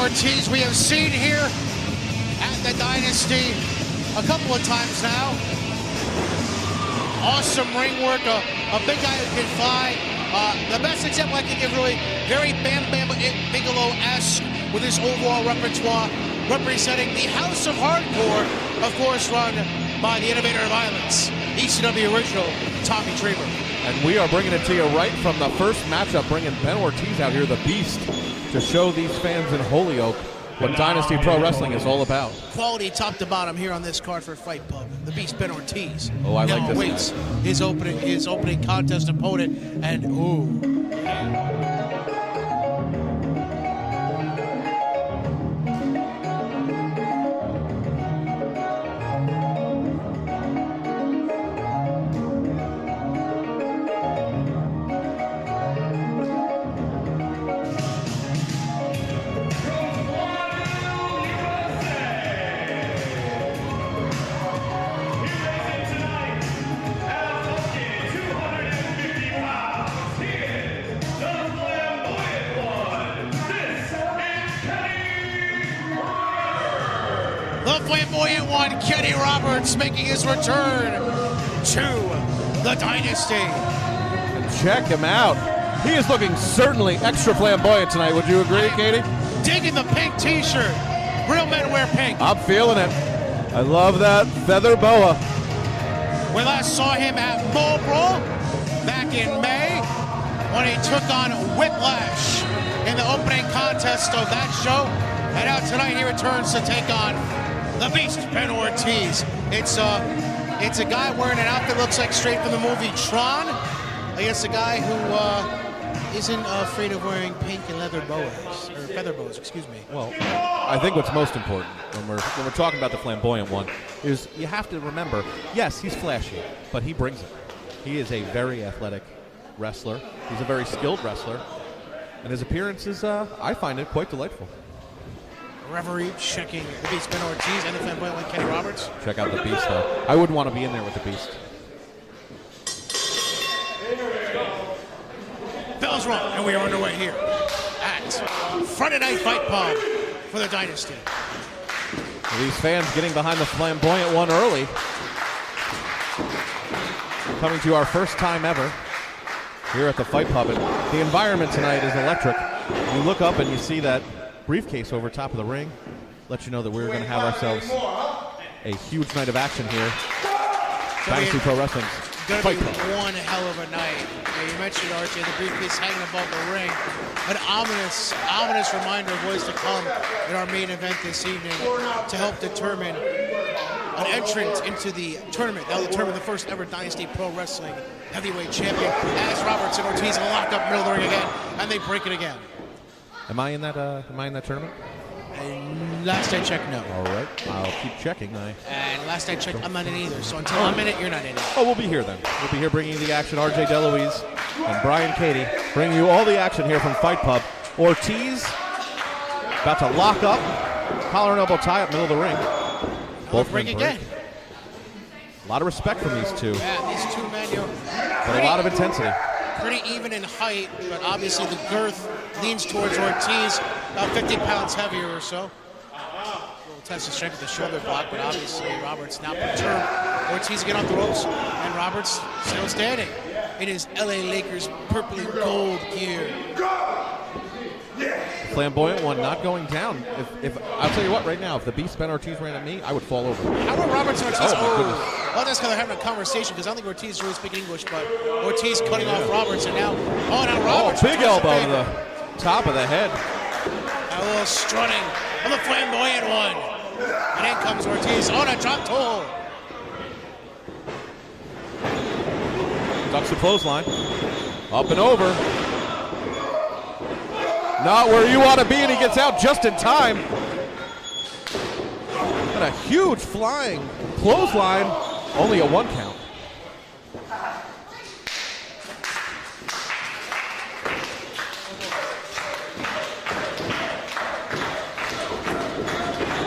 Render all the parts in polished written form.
Ortiz we have seen here at the Dynasty a couple of times now. Awesome ring work, a big guy who can fly. The best example I can give, really, very Bam Bam Bigelow-esque with his overall repertoire, representing the House of Hardcore, of course, run by the innovator of violence, ECW original Tommy Dreamer. And we are bringing it to you right from the first matchup, bringing Ben Ortiz out here, the Beast, to show these fans in Holyoke what Dynasty Pro Wrestling is all about. Quality top to bottom here on this card for Fight Pub. The Beast, Ben Ortiz. Oh, I like now this awaits guy. his opening contest opponent, and ooh. The Flamboyant One, Kenny Roberts, making his return to the Dynasty. And check him out. He is looking certainly extra flamboyant tonight. Would you agree, Katie? Digging the pink t-shirt. Real men wear pink. I'm feeling it. I love that feather boa. We last saw him at Bull Brawl back in May when he took on Whiplash in the opening contest of that show. And now tonight he returns to take on the Beast, Ben Ortiz. It's a guy wearing an outfit that looks like straight from the movie Tron against a guy who isn't afraid of wearing pink and leather boas, or feather boas, excuse me. Well, I think what's most important when we're talking about the Flamboyant One is you have to remember, yes, he's flashy, but he brings it. He is a very athletic wrestler. He's a very skilled wrestler, and his appearance is, I find it quite delightful. Referee checking the Beast, Ben Ortiz, and the Flamboyant One, Kenny Roberts. Check out the Beast, though. I wouldn't want to be in there with the Beast. Bell's rung, and we are underway here at Friday Night Fight Pub for the Dynasty. These fans getting behind the Flamboyant One early. Coming to our first time ever here at the Fight Pub. And the environment tonight is electric. You look up and you see that briefcase over top of the ring. Let you know that we're going to have ourselves a huge night of action here. Dynasty Pro Wrestling's Fight Pub. One hell of a night. You mentioned, RJ, the briefcase hanging above the ring. An ominous reminder of what is to come in our main event this evening to help determine an entrant into the tournament. That will determine the first ever Dynasty Pro Wrestling heavyweight champion, as Roberts and Ortiz will lock up middle of the ring again, and they break it again. Am I in that tournament? Last I checked, no. All right, I'll keep checking. And last I checked, I'm not in either. So until I'm in it, you're not in it. Oh, we'll be here then. We'll be here bringing you the action. RJ DeLuise and Brian Katie bringing you all the action here from Fight Pub. Ortiz about to lock up, collar and elbow tie up middle of the ring. Both break again. A lot of respect from these two. Yeah, these two men, but a lot of intensity. Pretty even in height, but obviously the girth leans towards Ortiz, about 50 pounds heavier or so. A little test of strength with the shoulder block, but obviously Roberts now perturbed. Ortiz get off the ropes, and Roberts still standing in his LA Lakers purple and gold gear. Flamboyant One not going down. If I'll tell you what, right now, if the Beast Ben Ortiz ran at me, I would fall over. How about Roberts and Ortiz? Well, that's because they're having a conversation, because I don't think Ortiz is really speaking English, but Ortiz cutting off Roberts, and now Roberts. Big elbow to the top of the head. A little strutting of the Flamboyant One. And in comes Ortiz on a drop toe. Ducks the clothesline. Up and over. Not where you want to be, and he gets out just in time. And a huge flying clothesline. Only a 1 count.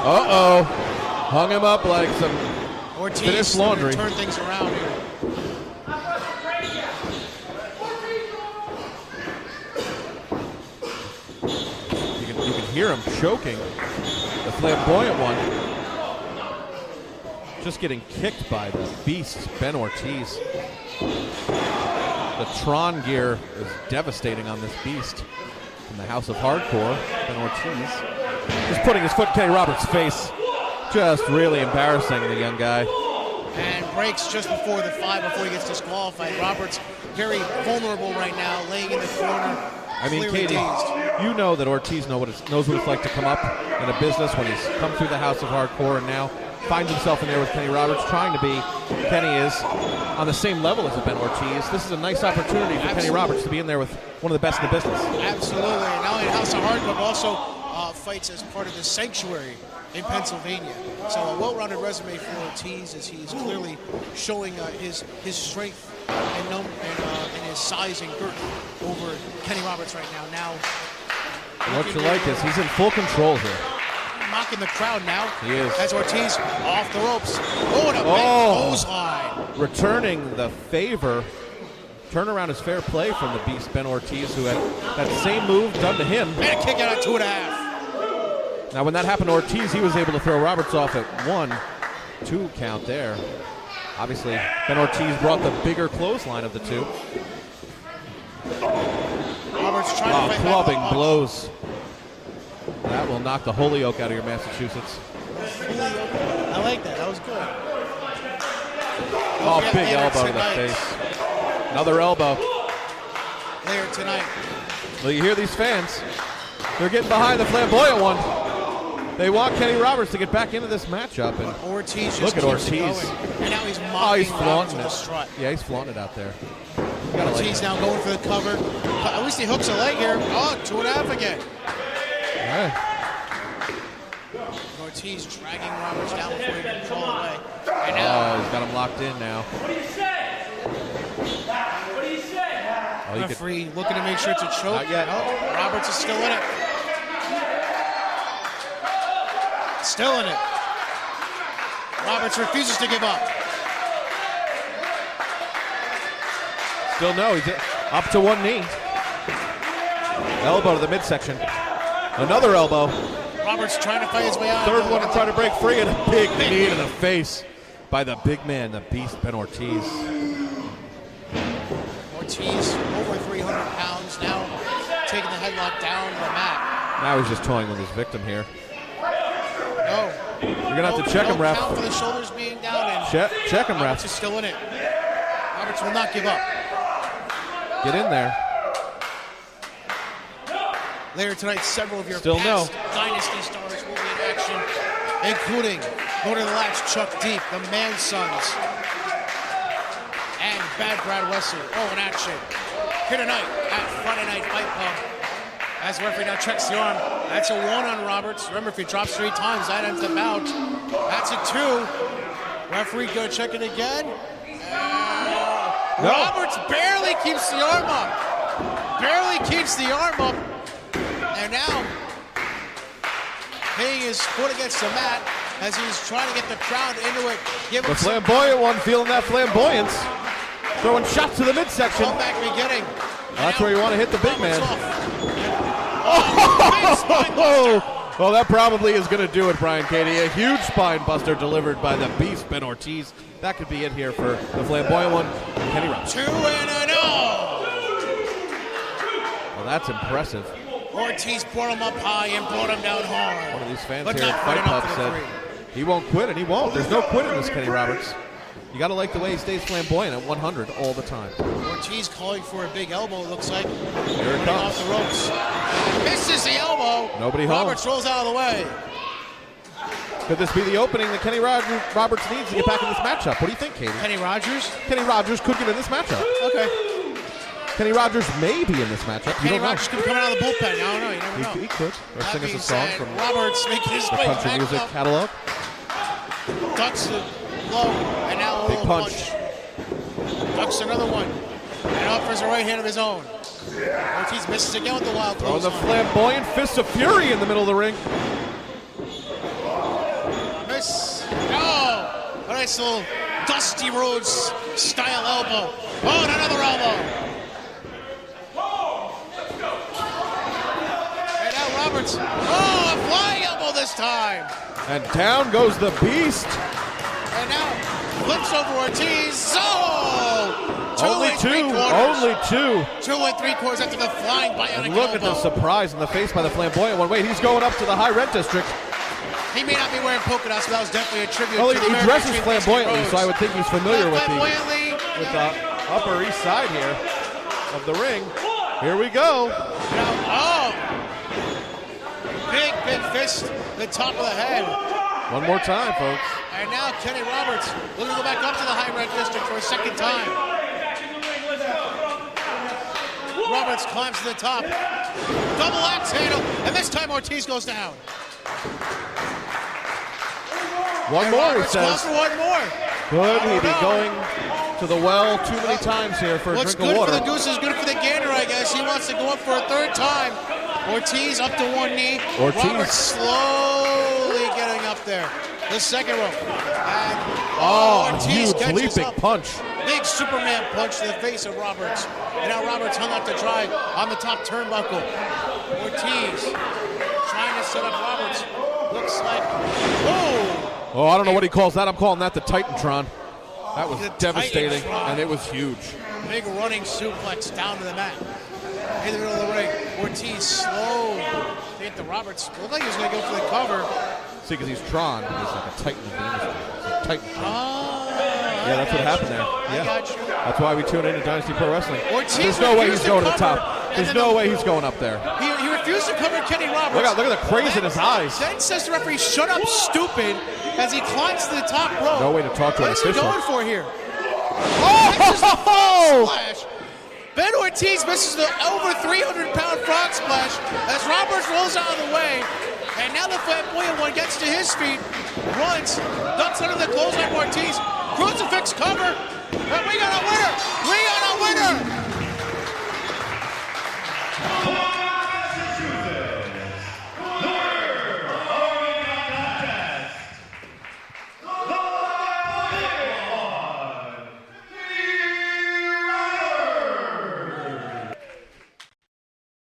Uh-oh. Hung him up like some finished laundry. Turn things around here. hear him choking. The Flamboyant One just getting kicked by the beast, Ben Ortiz. The Tron gear is devastating on this beast. From the House of Hardcore, Ben Ortiz just putting his foot in Kenny Roberts' face. Just really embarrassing the young guy. And breaks just before the 5 before he gets disqualified. Roberts very vulnerable right now, laying in the corner. I mean, Katie, you know that Ortiz knows what it's like to come up in a business when he's come through the House of Hardcore and now finds himself in there with Kenny Roberts, trying to be, Kenny is, on the same level as Ben Ortiz. This is a nice opportunity for Kenny Roberts to be in there with one of the best in the business. Absolutely. And not only in House of Hardcore, but also fights as part of the Sanctuary in Pennsylvania. So a well-rounded resume for Ortiz, as he's clearly showing his strength and his size and girth over Kenny Roberts right now. What you like is he's in full control here. Mocking the crowd now. He is. As Ortiz off the ropes. Oh, and a big clothesline. Returning the favor. Turnaround is fair play from the beast, Ben Ortiz, who had that same move done to him. And a kick out at 2.5. Now, when that happened to Ortiz, he was able to throw Roberts off at 1-2 count there. Obviously, Ben Ortiz brought the bigger clothesline of the two. Roberts trying to fight clubbing blows. That will knock the Holyoke out of your Massachusetts. I like that. That was good. Oh, big elbow to the face. Another elbow. Later tonight. Well, you hear these fans. They're getting behind the Flamboyant One. They want Kenny Roberts to get back into this matchup. And Ortiz just look at Ortiz. And now he's mocking Roberts with a strut. Yeah, he's flaunting it out there. Ortiz now going for the cover. At least he hooks a leg here. Oh, 2.5 again. Right. Ortiz dragging Roberts down before he can crawl away. And now, he's got him locked in now. What do you say? What do you say? Referee looking to make sure it's a choke. Not yet. No, Roberts is still in it. Still in it. Roberts refuses to give up. Still no. He's up to one knee. Elbow to the midsection. Another elbow. Roberts trying to fight his way out. Third one to try to break free, and a big knee to the face by the big man, the beast, Ben Ortiz. Ortiz, over 300 pounds, now taking the headlock down to the mat. Now he's just toying with his victim here. No. You're going to have to check him, ref. Count for the shoulders being down. And check him, ref. Roberts is still in it. Roberts will not give up. Get in there. Later tonight, several of your Still past Dynasty stars will be in action, including Lord of the Latch, Chuck Deep, the Mansons, and Bad Brad Wesley. Oh, in action. Here tonight at Friday Night Fight Club. As the referee now checks the arm. That's a 1 on Roberts. Remember, if he drops 3 times, that ends the bout. That's a 2. Referee go check it again. No. Roberts barely keeps the arm up. Barely keeps the arm up. And now, hitting his foot against the mat as he's trying to get the crowd into it. The Flamboyant One feeling that flamboyance. Throwing shots to the midsection. Comeback beginning. That's where you want to hit the big man. Well, that probably is going to do it, Brian Katie. A huge spine buster delivered by the beast, Ben Ortiz. That could be it here for the Flamboyant One, Kenny Roberts. 2-0. Well, that's impressive. Ortiz brought him up high and brought him down hard. One of these fans here at Fight Club said he won't quit, and he won't. There's no quit in this Kenny Roberts. You got to like the way he stays flamboyant at 100 all the time. Ortiz calling for a big elbow, it looks like. Here it comes. Off the ropes. Misses the elbow. Nobody home. Roberts rolls out of the way. Could this be the opening that Kenny Roberts needs to get back in this matchup? What do you think, Katie? Kenny Rogers? Kenny Rogers could get in this matchup. Okay. Kenny Rogers may be in this matchup. Kenny Rogers could come out of the bullpen. I don't know. You never know. He could. Or sing us a song from Roberts making his the way country back music up. catalog. Ducks the low, and now a Big little punch. Ducks another one, and offers a right hand of his own. Ortiz misses again with the wild Throwing throws. the flamboyant fist of fury in the middle of the ring. Miss. Oh, a nice little Dusty Rhodes style elbow. Oh, and another elbow. And now Roberts. Oh, time. And down goes the Beast. And now flips over Ortiz. Oh! Only two. Only two. 2 and 3/4 after the flying bionic And look at the surprise in the face by the Flamboyant One. Wait, he's going up to the high red district. He may not be wearing polka dots, but that was definitely a tribute Well, to the he American dresses Dream flamboyantly, Rose. so I would think he's familiar with Flamboyantly. the Upper East Side here of the ring. Here we go. Now, big fist, the top of the head. One more time, folks. And now Kenny Roberts looking to go back up to the high red district for a second time. Roberts climbs to the top. Double axe handle, and this time Ortiz goes down. One more, Roberts he calls says. for one more. Could he be going to the well too many times here for a What's drink of good water? for the goose is good for the gander, I guess. He wants to go up for a third time. Ortiz up to one knee. Ortiz. Roberts slowly getting up there. The second rope. And Ortiz huge catches leaping up. punch. Big Superman punch to the face of Roberts. And now Roberts hung up to try on the top turnbuckle. Ortiz trying to set up Roberts. Looks like, Oh, I don't know what he calls that. I'm calling that the Titantron. That was The devastating, Titantron. and it was huge. big running suplex down to the mat. In the middle of the ring, Ortiz slow to get the Roberts. Looked like he was going to go for the cover. See, because he's Tron. He's like a Titan of the industry. He's a Titantron. Yeah, that's what happened there. I got you. That's why we tune into Dynasty Pro Wrestling. Ortiz There's no way he's refused to going to the cover, top. and There's then no way he's going up there. He refused to cover Kenny Roberts. Look at the craze in his eyes. Then says the referee, "Shut up, stupid," as he climbs to the top rope. No way to talk to an What is he official. going for here? Oh! Splash. Ben Ortiz misses the over 300-pound frog splash as Roberts rolls out of the way. And now the Flamboyant One gets to his feet, runs, ducks under the clothesline for Ortiz, crucifix cover, and we got a winner! We got a winner!